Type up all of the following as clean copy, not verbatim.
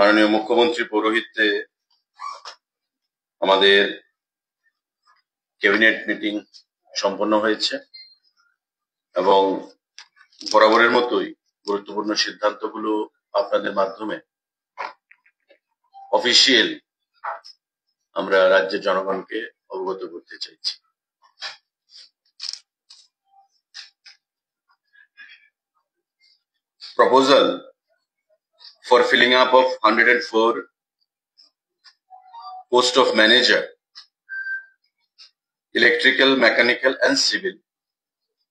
মাননীয় মুখ্যমন্ত্রী পৌরোহিত্যে আমাদের ক্যাবিনেট মিটিং সম্পন্ন হয়েছে এবং বরাবরের মতোই গুরুত্বপূর্ণ সিদ্ধান্তগুলো আপনাদের মাধ্যমে অফিসিয়াল আমরা রাজ্যের জনগণকে অবগত করতে চাইছি। Proposal for filling up of 104 post of manager, electrical, mechanical and civil,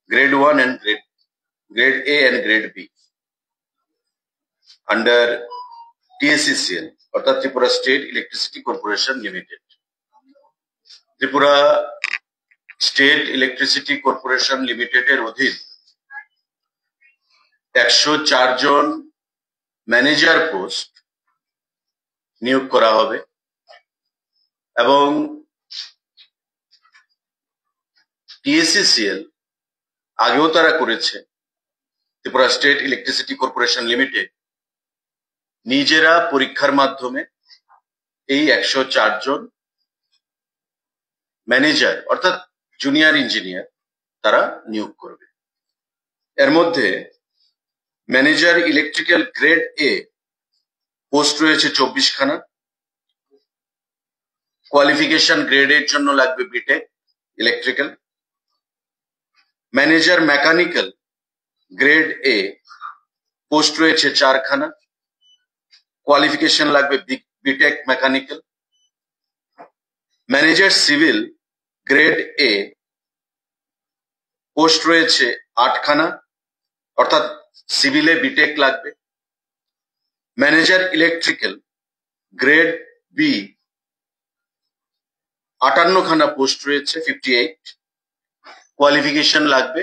grade 1 and grade A and grade B under TSECL অর্থাৎ Tripura state electricity corporation limited. Tripura state electricity corporation লিমিটেডের অধীন 104 জন ম্যানেজার পোস্ট নিয়োগ করা হবে এবং TSECL আগেও তারা করেছে। Tripura state electricity corporation limited নিজেরা পরীক্ষার মাধ্যমে এই 104 জন ম্যানেজার অর্থাৎ জুনিয়র ইঞ্জিনিয়ার তারা নিয়োগ করবে। এর মধ্যে manager electrical grade A post রয়েছে 24 খানা। কোয়ালিফিকেশন গ্রেড এর জন্য লাগবে BTech electrical. Manager mechanical grade A post রয়েছে 4 খানা। কোয়ালিফিকেশন লাগবে BTech mechanical. Manager civil grade A post রয়েছে 8 খানা, অর্থাৎ সিভিলে বিটেক লাগবে। ম্যানেজার ইলেকট্রিক্যাল গ্রেড বি 58 খানা পোস্ট রয়েছে 58। কোয়ালিফিকেশন লাগবে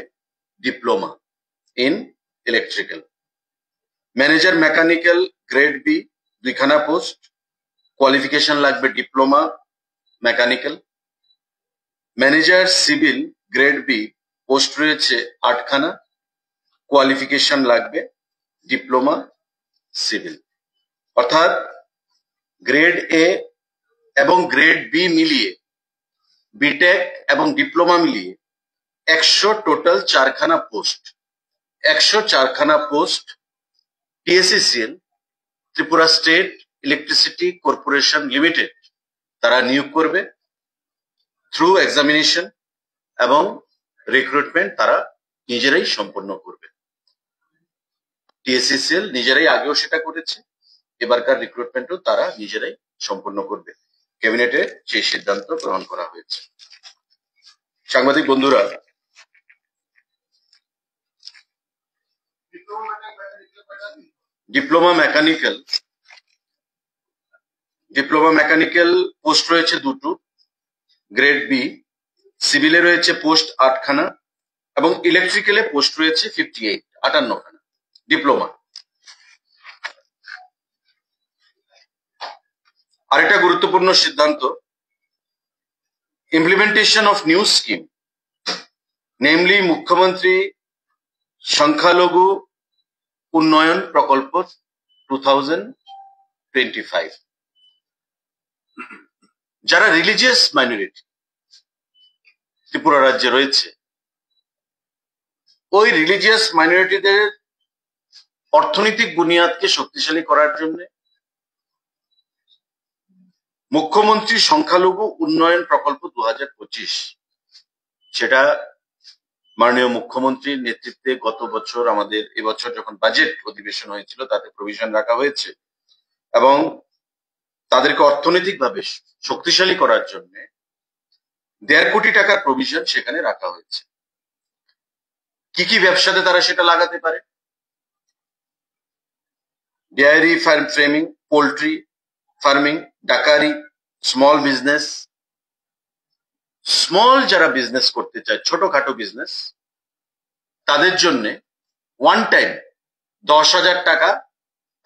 diploma in electrical. Manager mechanical grade B 2 খানা পোস্ট, কোয়ালিফিকেশন লাগবে diploma mechanical. Manager civil grade B post রয়েছে 8 খানা, কোয়ালিফিকেশন লাগবে ডিপ্লোমা সিভিল। অর্থাৎ গ্রেড এ এবং গ্রেড বি মিলিয়ে বিটেক এবং ডিপ্লোমা মিলিয়ে 100 টোটাল 4 খানা পোস্ট। 104 খানা post TSECL Tripura state electricity corporation limited তারা নিয়োগ করবে থ্রু এক্সামিনেশন এবং রিক্রুটমেন্ট তারা নিজেরাই সম্পন্ন করবে। TSECL নিজেরাই আগেও সেটা করেছে, এবারকার রিক্রুটমেন্টও তারা নিজেরাই সম্পন্ন করবে। ক্যাবিনেটে সেই সিদ্ধান্ত গ্রহণ করা হয়েছে। সাংবাদিক বন্ধুরা, ডিপ্লোমা মেকানিক্যাল পোস্ট রয়েছে 2টো গ্রেড বি। সিভিলে রয়েছে পোস্ট 8 খানা এবং ইলেকট্রিক্যালে পোস্ট রয়েছে 58 খানা ডিপ্লোমা। আরেকটা গুরুত্বপূর্ণ সিদ্ধান্ত, implementation of new scheme namely মুখ্যমন্ত্রী সংখ্যালঘু উন্নয়ন প্রকল্প 2025। যারা রিলিজিয়াস মাইনরিটি ত্রিপুরা রাজ্যে রয়েছে, ওই রিলিজিয়াস মাইনরিটিদের অর্থনৈতিক বুনিয়াদকে শক্তিশালী করার জন্য মুখ্যমন্ত্রী সংখ্যালঘু উন্নয়ন প্রকল্প 2025 সেটা মাননীয় মুখ্যমন্ত্রীর নেতৃত্বে গত বছর আমাদের এবছর যখন বাজেট অধিবেশন হয়েছিল তাতে প্রভিশন রাখা হয়েছে এবং তাদেরকে অর্থনৈতিকভাবে শক্তিশালী করার জন্য 1.5 কোটি টাকার প্রভিশন সেখানে রাখা হয়েছে। কি কি ব্যবসাতে তারা সেটা লাগাতে পারে? Dairy farm farming, poultry farming, duckery, small business. Small যারা বিজনেস করতে চায়, ছোটখাটো বিজনেস, তাদের জন্য ওয়ান টাইম 10,000 টাকা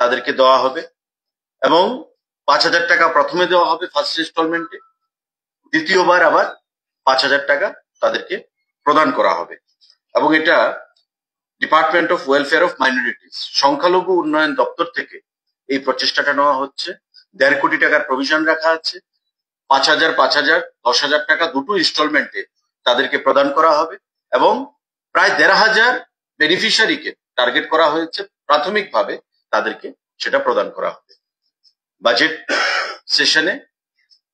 তাদেরকে দেওয়া হবে এবং 5,000 টাকা প্রথমে দেওয়া হবে ফার্স্ট ইনস্টলমেন্টে, দ্বিতীয়বার আবার 5,000 টাকা তাদেরকে প্রদান করা হবে। এবং এটা department of welfare of minorities সংখ্যালঘু উন্নয়ন দপ্তর থেকে এই প্রচেষ্টাটা নেওয়া হচ্ছে। 1.5 কোটি টাকার প্রভিশন রাখা আছে। 5,000, 5,000, 10,000 টাকা দুটো ইনস্টলমেন্টে তাদেরকে প্রদান করা হবে এবং প্রায় 1,500 বেনিফিশিয়ারিকে টার্গেট করা হয়েছে। প্রাথমিকভাবে তাদেরকে সেটা প্রদান করা হবে। বাজেট সেশনে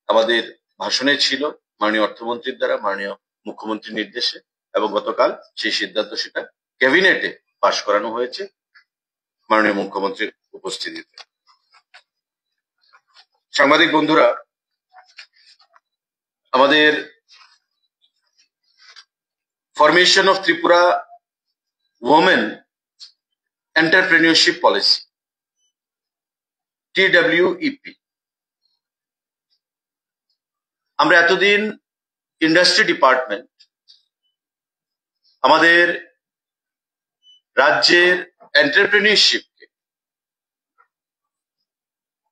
আমাদের ভাষণে ছিল মাননীয় অর্থমন্ত্রীর দ্বারা, মাননীয় মুখ্যমন্ত্রীর নির্দেশে, এবং গতকাল সেই সিদ্ধান্ত সেটা ক্যাবিনেটে পাশ করানো হয়েছে মাননীয় মুখ্যমন্ত্রীর উপস্থিতিতে। সাংবাদিক বন্ধুরা, আমাদের formation of Tripura women entrepreneurship policy, TWEP, আমরা এতদিন ইন্ডাস্ট্রি ডিপার্টমেন্ট আমাদের রাজ্যের এন্টারপ্রেনিয়রশিপকে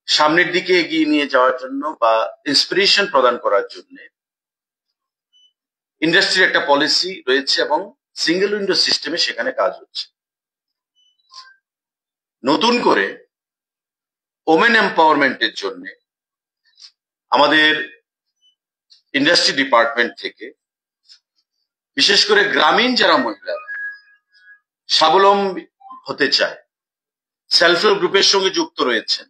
সামনের দিকে এগিয়ে নিয়ে যাওয়ার জন্য বা ইন্সপিরেশন প্রদান করার জন্য ইন্ডাস্ট্রির একটা পলিসি রয়েছে এবং সিঙ্গেল উইন্ডো সিস্টেমে সেখানে কাজ হচ্ছে। নতুন করে ওমেন এম্পাওয়ারমেন্টের জন্য আমাদের ইন্ডাস্ট্রি ডিপার্টমেন্ট থেকে বিশেষ করে গ্রামীণ যারা মহিলারা স্বাবলম্বী হতে চায়, সেলফ হেল্প গ্রুপের সঙ্গে যুক্ত রয়েছেন,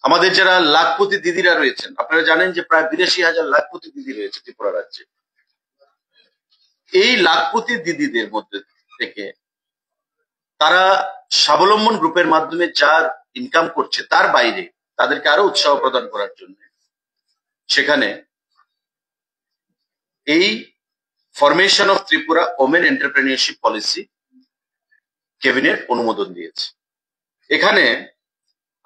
আমাদের যারা লাখপতি দিদিরা রয়েছেন, আপনারা জানেন যে প্রায় 82,000 লাখপতি দিদি রয়েছে ত্রিপুরা রাজ্যে। এই লাখপতি দিদিদের মধ্যে থেকে তারা স্বাবলম্বন গ্রুপের মাধ্যমে যার ইনকাম করছে তার বাইরে তাদেরকে আরো উৎসাহ প্রদান করার জন্য সেখানে এই formation of Tripura women entrepreneurship policy cabinet অনুমোদন দিয়েছে। এখানে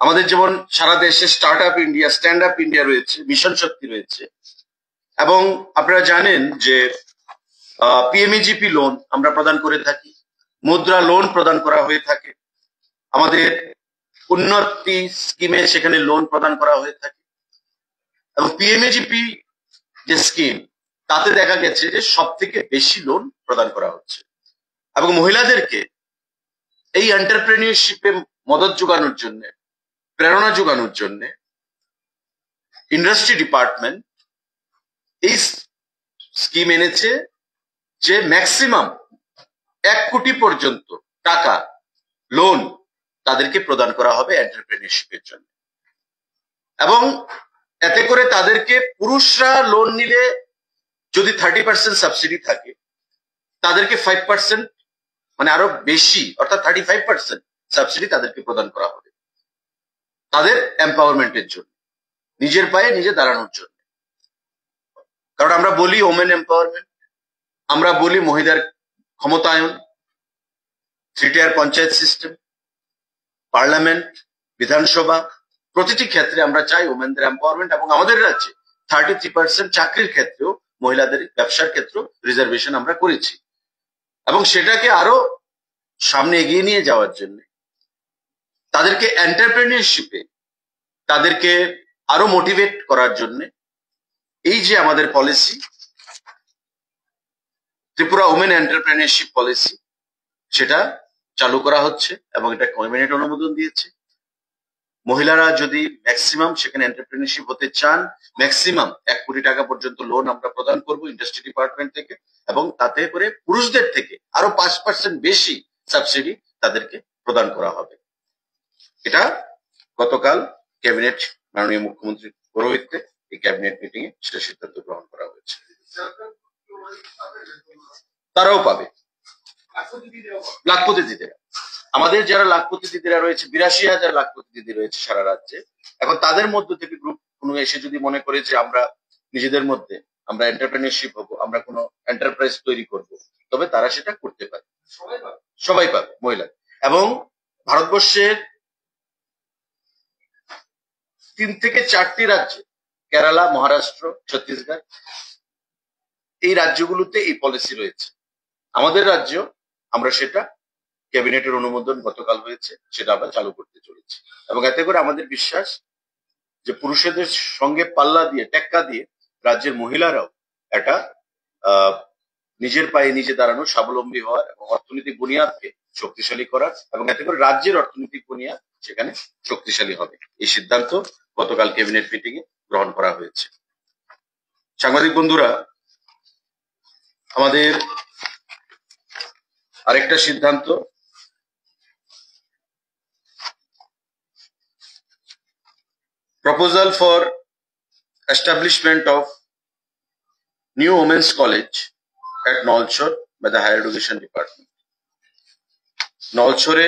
আমাদের যেমন সারা দেশে start up India, stand up India রয়েছে, মিশন শক্তি রয়েছে, এবং আপনারা জানেন যে PMEGP লোন আমরা প্রদান করে থাকি, মুদ্রা লোন প্রদান করা হয়ে থাকে, আমাদের উন্নতি স্কিমে সেখানে লোন প্রদান করা হয়ে থাকে, এবং PMEGP যে স্কিম তাতে দেখা গেছে যে সব থেকে বেশি লোন প্রদান করা হচ্ছে। এবং মহিলাদেরকে এই এন্টারপ্রেনিয়রশিপে মদত যোগানোর জন্য, প্রেরণা যোগানোর জন্য ইন্ডাস্ট্রি ডিপার্টমেন্ট এই স্কিম এনেছে যে ম্যাক্সিমাম 1 কোটি পর্যন্ত টাকা লোন তাদেরকে প্রদান করা হবে এন্টারপ্রেনিয়রশিপের জন্য। এবং এতে করে তাদেরকে পুরুষরা লোন নিলে যদি 30% সাবসিডি থাকে, তাদেরকে 5% মানে আরো বেশি অর্থাৎ 35% সাবসিডি তাদেরকে প্রদান করা হবে তাদের এম্পাওয়ারমেন্টের জন্য, নিজের পায়ে নিজে দাঁড়ানোর জন্য। কারণ আমরা বলি ওমেন এম্পাওয়ারমেন্ট, আমরা বলি মহিলার ক্ষমতায়ন, 3-tier পঞ্চায়েত সিস্টেম, পার্লামেন্ট, বিধানসভা, প্রতিটি ক্ষেত্রে আমরা চাই ওমেনদের এম্পাওয়ারমেন্ট। এবং আমাদের রাজ্যে 33% চাকরির ক্ষেত্রেও মহিলাদের ব্যবসার ক্ষেত্রে রিজার্ভেশন আমরা করেছি। এবং সেটাকে আরো সামনে এগিয়ে নিয়ে যাওয়ার জন্য তাদেরকে এন্টারপ্রেনিয়রশিপে তাদেরকে আরো মোটিভেট করার জন্য এই যে আমাদের policy Tripura women entrepreneurship policy সেটা চালু করা হচ্ছে এবং এটা ক্যাবিনেট অনুমোদন দিয়েছে। মহিলারা যদি ম্যাক্সিমাম সেখানে এন্টারপ্রেনিয়রশিপ হতে চান, ম্যাক্সিমাম 1 কোটি টাকা পর্যন্ত লোন আমরা প্রদান করব ইন্ডাস্ট্রি ডিপার্টমেন্ট থেকে, এবং তাতে করে পুরুষদের থেকে আরো 5% বেশি সাবসিডি তাদেরকে প্রদান করা হবে। এটা গতকাল ক্যাবিনেট মাননীয় মুখ্যমন্ত্রীর পৌরোহিত্যে এই ক্যাবিনেট মিটিং এ সেটা সিদ্ধান্ত গ্রহণ করা হয়েছে। তারাও পাবে, লাখপতি দিদিরা। আমাদের যারা লাখপতি দিদিরা রয়েছে, 82,000 লাখপতি দিদি রয়েছে সারা রাজ্যে। এখন তাদের মধ্যে থেকে গ্রুপ কোনো এসে যদি মনে করে যে আমরা নিজেদের মধ্যে আমরা এন্টারপ্রেনিয়রশিপ হবো, আমরা কোনো এন্টারপ্রাইজ তৈরি করব, তবে তারা সেটা করতে পারে, সবাই পাবে মহিলা। এবং ভারতবর্ষের 3 থেকে 4টি রাজ্যে, কেরালা, মহারাষ্ট্র, ছত্তিশগড়, এই রাজ্যগুলোতে এই পলিসি রয়েছে। আমাদের রাজ্য আমরা সেটা ক্যাবিনেটের অনুমোদন গতকাল হয়েছে, সেটা আমরা চালু করতে চলেছি। এবং এতে করে আমাদের বিশ্বাস যে পুরুষদের সঙ্গে পাল্লা দিয়ে টেক্কা দিয়ে রাজ্যের মহিলারাও একটা নিজের পায়ে নিজে দাঁড়ানো, স্বাবলম্বী হওয়ার এবং অর্থনৈতিক বুনিয়াদকে শক্তিশালী করার, এবং এতে করে রাজ্যের অর্থনৈতিক বুনিয়াদ সেখানে শক্তিশালী হবে। এই সিদ্ধান্ত গতকাল ক্যাবিনেট মিটিং এ গ্রহণ করা হয়েছে। সাংবাদিক বন্ধুরা, আমাদের আরেকটা সিদ্ধান্ত, proposal for establishment of new women's college at Nolchor by the Higher Education Department. নলছরে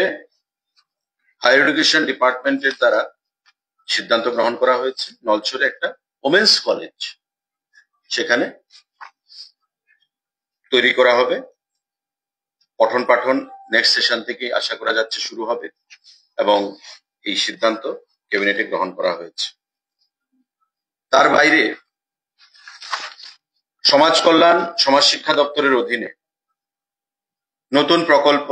হায়ার এডুকেশন ডিপার্টমেন্টের দ্বারা সিদ্ধান্ত গ্রহণ করা হয়েছে নলছরে একটা ওমেন্স কলেজ সেখানে তৈরি করা হবে। পঠন পাঠন নেক্সট সেশন থেকে আশা করা যাচ্ছে শুরু হবে এবং এই সিদ্ধান্ত ক্যাবিনেটে গ্রহণ করা হয়েছে। তার বাইরে সমাজ কল্যাণ সমাজ শিক্ষা দপ্তরের অধীনে নতুন প্রকল্প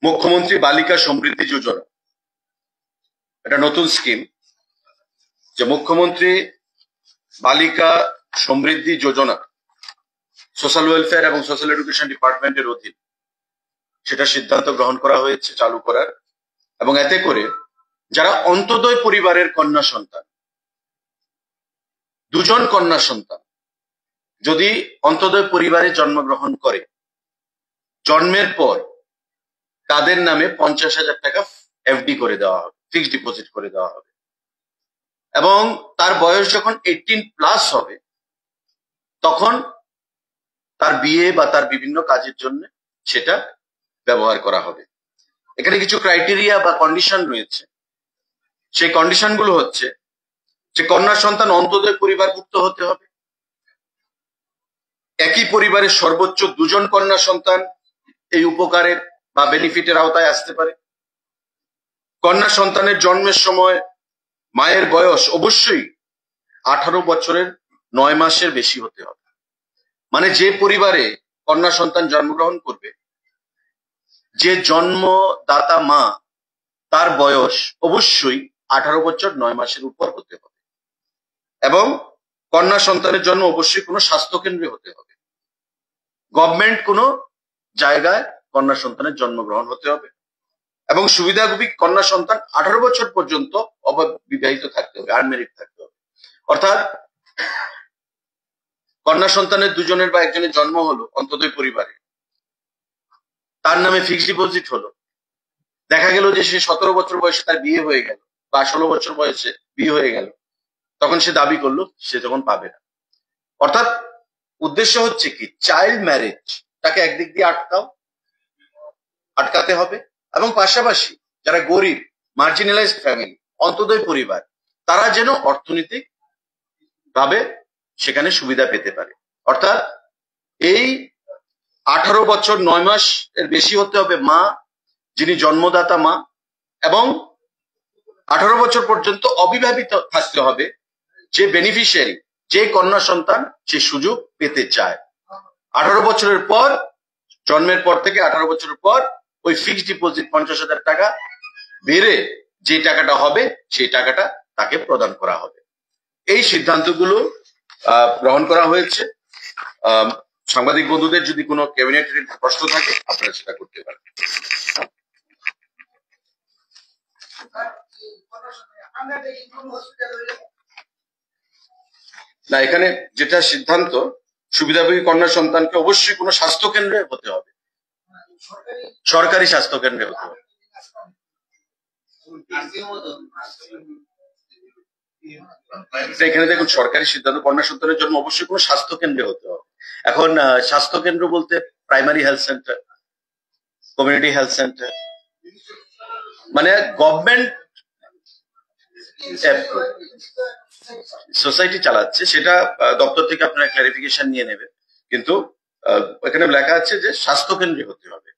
মুখ্যমন্ত্রী বালিকা সমৃদ্ধি যোজনা, এটা নতুন স্কিম যে মুখ্যমন্ত্রী বালিকা সমৃদ্ধি যোজনা সোশ্যাল ওয়েলফেয়ার এবং সোশ্যাল এডুকেশন ডিপার্টমেন্টের অধীন সেটা সিদ্ধান্ত গ্রহণ করা হয়েছে চালু করার। এবং এতে করে যারা অন্তোদয় পরিবারের কন্যা সন্তান, দুজন কন্যা সন্তান যদি অন্তোদয় পরিবারে জন্মগ্রহণ করে, জন্মের পর তাদের নামে 50,000 টাকা এফডি করে দেওয়া হবে, ফিক্সড ডিপোজিট করে দেওয়া হবে, এবং তার বয়স যখন 18+ হবে তখন তার বিয়ে বা তার বিভিন্ন কাজের জন্য সেটা ব্যবহার করা হবে। এখানে কিছু ক্রাইটেরিয়া বা কন্ডিশন রয়েছে। সেই কন্ডিশনগুলো হচ্ছে যে কন্যা সন্তান অন্তোদয় পরিবারভুক্ত হতে হবে, একই পরিবারের সর্বোচ্চ 2 জন কন্যা সন্তান এই উপকারের বা বেনিফিটের আওতায় আসতে পারে, কন্যা সন্তানের জন্মের সময় মায়ের বয়স অবশ্যই 18 বছরের 9 মাসের বেশি হতে হবে। মানে যে পরিবারে কন্যা সন্তান জন্মগ্রহণ করবে, যে জন্মদাতা মা, তার বয়স অবশ্যই 18 বছর 9 মাসের উপর হতে হবে, এবং কন্যা সন্তানের জন্ম অবশ্যই কোনো স্বাস্থ্য কেন্দ্রে হতে হবে, গভর্নমেন্ট কোনো জায়গায় কন্যা সন্তানের জন্মগ্রহণ হতে হবে, এবং সুবিধাভোগী কন্যা সন্তান 18 বছর পর্যন্ত অবিবাহিত থাকতে হবে, আনমেরিড থাকতে হবে। অর্থাৎ কন্যা সন্তানের 2 জনের বা 1 জনের জন্ম হলো অন্তোদয় পরিবারে, তার নামে ফিক্সড ডিপোজিট হলো, দেখা গেল যে সে 17 বছর বয়সে তার বিয়ে হয়ে গেল বা 16 বছর বয়সে বিয়ে হয়ে গেল, তখন সে দাবি করলো, সে তখন পাবে না। অর্থাৎ উদ্দেশ্য হচ্ছে কি, চাইল্ড ম্যারেজ তাকে একদিক দিয়ে আটকাতে হবে, এবং পাশাপাশি যারা গরিব মার্জিনালাইজড ফ্যামিলি অন্তোদয় পরিবার, তারা যেন অর্থনৈতিক ভাবে সেখানে সুবিধা পেতে পারে। অর্থাৎ এই 18 বছর 9 মাস এর বেশি হতে হবে মা, যিনি জন্মদাতা মা, এবং 18 বছর পর্যন্ত অবিবাহিত থাকতে হবে যে বেনিফিশিয়ারি, যে কন্যা সন্তান সে সুযোগ পেতে চায়। 18 বছরের পর, জন্মের পর থেকে 18 বছরের পর ওই ফিক্সড ডিপোজিট 50,000 টাকা বেড়ে যে টাকাটা হবে সেই টাকাটা তাকে প্রদান করা হবে। এই সিদ্ধান্তগুলো গ্রহণ করা হয়েছে। সাংবাদিক বন্ধুদের যদি কোনো ক্যাবিনেট প্রশ্ন থাকে আপনারা সেটা করতে পারেন। না, এখানে যেটা সিদ্ধান্ত, সুবিধাভোগী কন্যা সন্তানকে অবশ্যই কোনো স্বাস্থ্য কেন্দ্রে হতে হবে, সরকারি স্বাস্থ্য কেন্দ্রে হতে হবে। এখানে দেখুন সরকারি সিদ্ধান্ত, কন্যা সন্তানের জন্য অবশ্যই কোনো স্বাস্থ্য কেন্দ্রে হতে হবে। এখন স্বাস্থ্য কেন্দ্র বলতে primary health centre, community health centre, মানে গভর্নমেন্ট সোসাইটি চালাচ্ছে, সেটা দপ্তর থেকে আপনারা ক্লারিফিকেশন নিয়ে নেবেন, কিন্তু এখানে লেখা আছে যে স্বাস্থ্য কেন্দ্রে হতে হবে।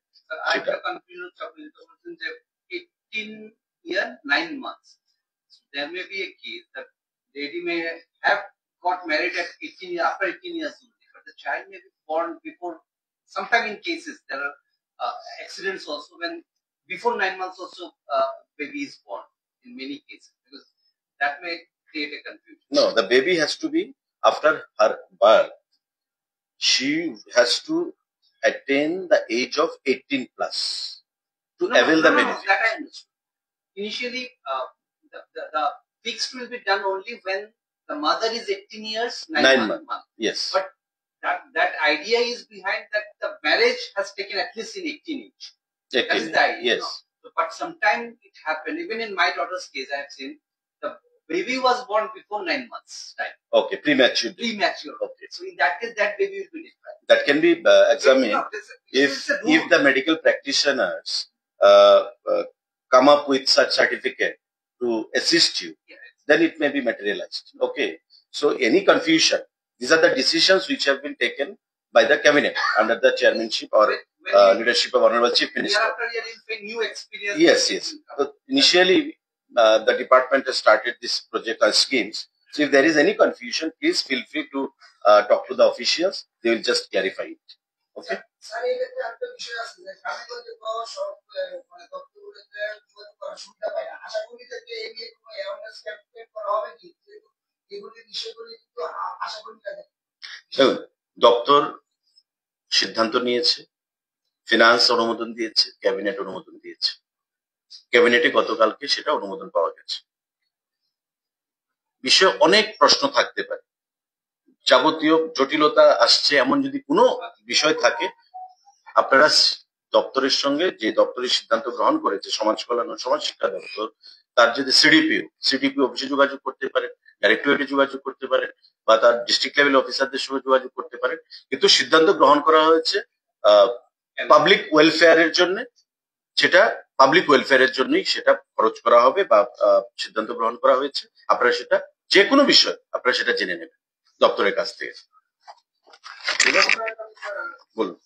সেটা 18 year 9 months. There may be a case that lady may have got married at 18 years, after 18 years only, but the child may be born before. Sometimes in cases there are accidents also when before 9 months also baby is born in many cases, because that may create a confusion. No, the baby has to be after her birth. she has to attain the age of 18 plus to avail the benefit. That I understood. Initially, the fixed will be done only when the mother is 18 years, 9 months. Yes. But that idea is behind that the marriage has taken at least in 18 age. That is the idea. Yes. But sometimes it happened, even in my daughter's case, I have seen the baby was born before 9 months time. Okay, premature. Okay. So in that case, that baby will be different. That can be examined if the medical practitioners come up with such certificate to assist you, then it may be materialized. Okay. So any confusion, these are the decisions which have been taken by the cabinet under the chairmanship or leadership of Honorable Chief Minister. Year after year, in new experience. Yes. So initially, the department has started this project or schemes. So if there is any confusion, please feel free to talk to the officials. They will just clarify it. Okay. দপ্তর সিদ্ধান্ত নিয়েছে, finance অনুমোদন দিয়েছে, cabinet অনুমোদন দিয়েছে। ক্যাবিনেটে গতকালকে সেটা অনুমোদন পাওয়া গেছে। বিষয়ে অনেক প্রশ্ন থাকতে পারে, যাবতীয় জটিলতা আসছে, এমন যদি কোনো বিষয় থাকে আপনারা দপ্তরের সঙ্গে, যে দপ্তরের সিদ্ধান্ত গ্রহণ করেছে সমাজ কল্যাণ ও সমাজ শিক্ষা দপ্তর, তার যদি সিডিপিও অফিসে যোগাযোগ করতে পারেন, ডাইরেক্টরেটে যোগাযোগ করতে পারেন, বা তার ডিস্ট্রিক্ট লেভেল অফিসারদের সঙ্গে যোগাযোগ করতে পারেন। কিন্তু সিদ্ধান্ত গ্রহণ করা হয়েছে পাবলিক ওয়েলফেয়ারের জন্য, সেটা পাবলিক ওয়েলফেয়ারের জন্যই সেটা খরচ করা হবে বা সিদ্ধান্ত গ্রহণ করা হয়েছে। আপনারা সেটা যে কোনো বিষয় আপনারা সেটা জেনে নেবেন দপ্তরের কাছ থেকে। বলুন।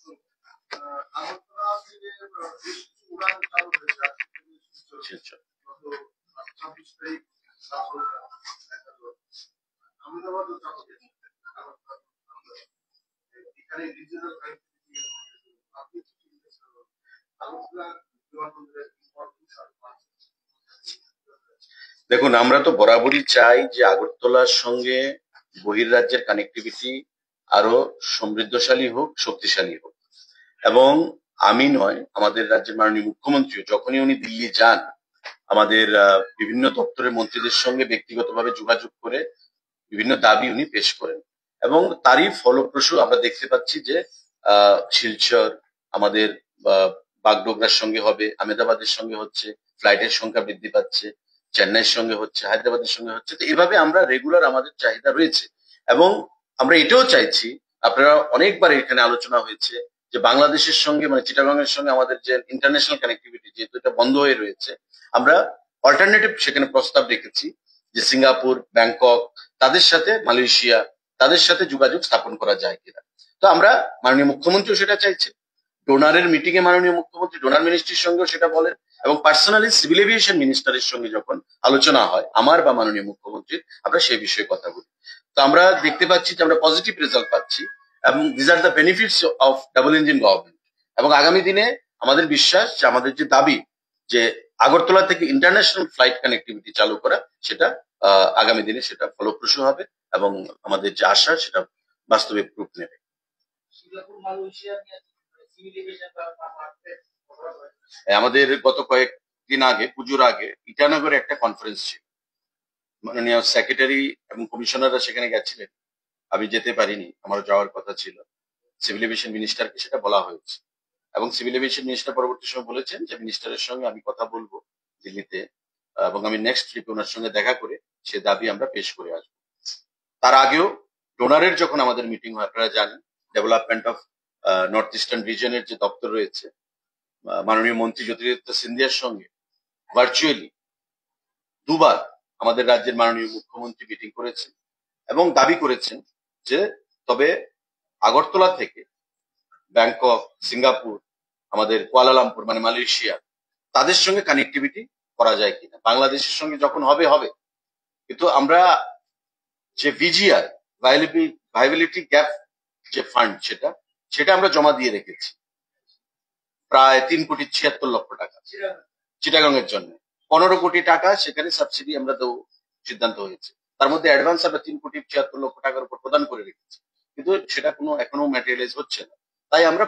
দেখুন, আমরা তো বরাবরই চাই যে আগরতলার সঙ্গে বহির্রাজ্যের কানেক্টিভিটি আরো সমৃদ্ধশালী হোক, শক্তিশালী হোক। এবং আমি নয়, আমাদের রাজ্যের মাননীয় মুখ্যমন্ত্রী যখনই উনি দিল্লি যান, আমাদের বিভিন্ন দপ্তরের মন্ত্রীদের সঙ্গে ব্যক্তিগতভাবে যোগাযোগ করে বিভিন্ন দাবি উনি পেশ করেন, এবং তারই ফলপ্রসূ আমরা দেখতে পাচ্ছি যে শিলচর আমাদের বাগডোগরার সঙ্গে হবে, আহমেদাবাদের সঙ্গে হচ্ছে, ফ্লাইটের সংখ্যা বৃদ্ধি পাচ্ছে, চেন্নাইয়ের সঙ্গে হচ্ছে, হায়দ্রাবাদের সঙ্গে হচ্ছে। তো এভাবে আমরা রেগুলার আমাদের চাহিদা রয়েছে, এবং আমরা এটাও চাইছি, আপনারা অনেকবার এখানে আলোচনা হয়েছে যে বাংলাদেশের সঙ্গে, মানে চিটাগংয়ের সঙ্গে আমাদের যে ইন্টারন্যাশনাল কানেক্টিভিটি যেহেতু এটা বন্ধ হয়ে রয়েছে, আমরা অল্টারনেটিভ সেখানে প্রস্তাব রেখেছি যে সিঙ্গাপুর, ব্যাংকক, তাদের সাথে মালয়েশিয়া, তাদের সাথে যোগাযোগ স্থাপন করা যায় কিনা। তো আমরা মাননীয় মুখ্যমন্ত্রীও সেটা চাইছে, ডোনারের মিটিং এ মাননীয় মুখ্যমন্ত্রী ডোনার মিনিস্ট্রির সঙ্গেও সেটা বলেন, এবং পার্সোনালি সিভিল এভিয়েশন মিনিস্টারের সঙ্গে যখন আলোচনা হয় আমার বা মাননীয় মুখ্যমন্ত্রীর, আমরা সেই বিষয়ে কথা বলি। তো আমরা দেখতে পাচ্ছি যে আমরা পজিটিভ রেজাল্ট পাচ্ছি, এবং this are the benefits of double engine government. এবং আগামী দিনে আমাদের বিশ্বাস যে আমাদের যে দাবি যে আগরতলা থেকে ইন্টারন্যাশনাল ফ্লাইট কানেক্টিভিটি চালু করা, সেটা আগামী দিনে সেটা ফলপ্রসূ হবে, এবং আমাদের যে আশা সেটা বাস্তবে রূপ নেবে। আমাদের গত কয়েকদিন আগে, পুজোর আগে, ইটানগরে একটা কনফারেন্স ছিল, মাননীয় সেক্রেটারি এবং কমিশনাররা সেখানে গেছিলেন, আমি যেতে পারিনি, আমার যাওয়ার কথা ছিল। সিভিল এভিয়েশন মিনিস্টারকে সেটা বলা হয়েছে, এবং সিভিল এভিয়েশন মিনিস্টার পরবর্তী সময় বলেছেন যে মিনিস্টারের সঙ্গে আমি কথা বলবো দিল্লিতে, এবং আমি নেক্সট ট্রিপে ওনার সঙ্গে দেখা করে সে দাবি আমরা পেশ করে আসবো। তার আগেও ডোনারের যখন আমাদের মিটিং হয়, আপনারা জানেন ডেভেলপমেন্ট অফ নর্থ ইস্টার্ন রিজনের যে দপ্তর রয়েছে, মাননীয় মন্ত্রী জ্যোতিরাদিত্য সিন্ধিয়ার সঙ্গে ভার্চুয়ালি দুবার আমাদের রাজ্যের মাননীয় মুখ্যমন্ত্রী মিটিং করেছেন, এবং দাবি করেছেন যে তবে আগরতলা থেকে ব্যাংকক, সিঙ্গাপুর, আমাদের কুয়ালালামপুর মানে মালয়েশিয়া, তাদের সঙ্গে কানেক্টিভিটি করা যায় কিনা। বাংলাদেশের সঙ্গে যখন হবে হবে, কিন্তু আমরা যে ভিজিআর ভাইবিলিটি গ্যাপ যে ফান্ড, সেটা আমরা জমা দিয়ে রেখেছি প্রায় 3,76,00,000 টাকা চিটাগংয়ের জন্য। 15 কোটি টাকা সেখানে সাবসিডি আমরা দেবো সিদ্ধান্ত হয়েছে, তার মধ্যে অ্যাডভান্স আমরা 3,76,00,000 টাকার উপর প্রদান করে রেখেছি। কিন্তু সেটা কোনো এখনো ম্যাটেরিয়ালাইজ হচ্ছে না। তাই আমরা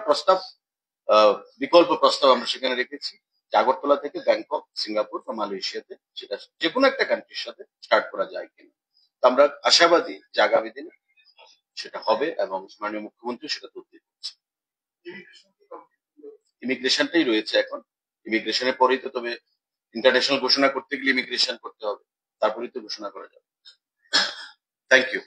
বিকল্প প্রস্তাব আমরা সেখানে রেখেছি যে আগরতলা থেকে ব্যাংকক, সিঙ্গাপুর বা মালয়েশিয়াতে সেটা যে কোনো একটা কান্ট্রির সাথে স্টার্ট করা যায় কিনা। তো আমরা আশাবাদী যে আগামী দিনে সেটা হবে এবং মাননীয় মুখ্যমন্ত্রী সেটা তদবির করছে। ইমিগ্রেশনটাই রয়েছে এখন, ইমিগ্রেশনের পরেই তো, তবে ইন্টারন্যাশনাল ঘোষণা করতে গেলে ইমিগ্রেশন করতে হবে, তারপরেই তো ঘোষণা করা যাবে। Thank you.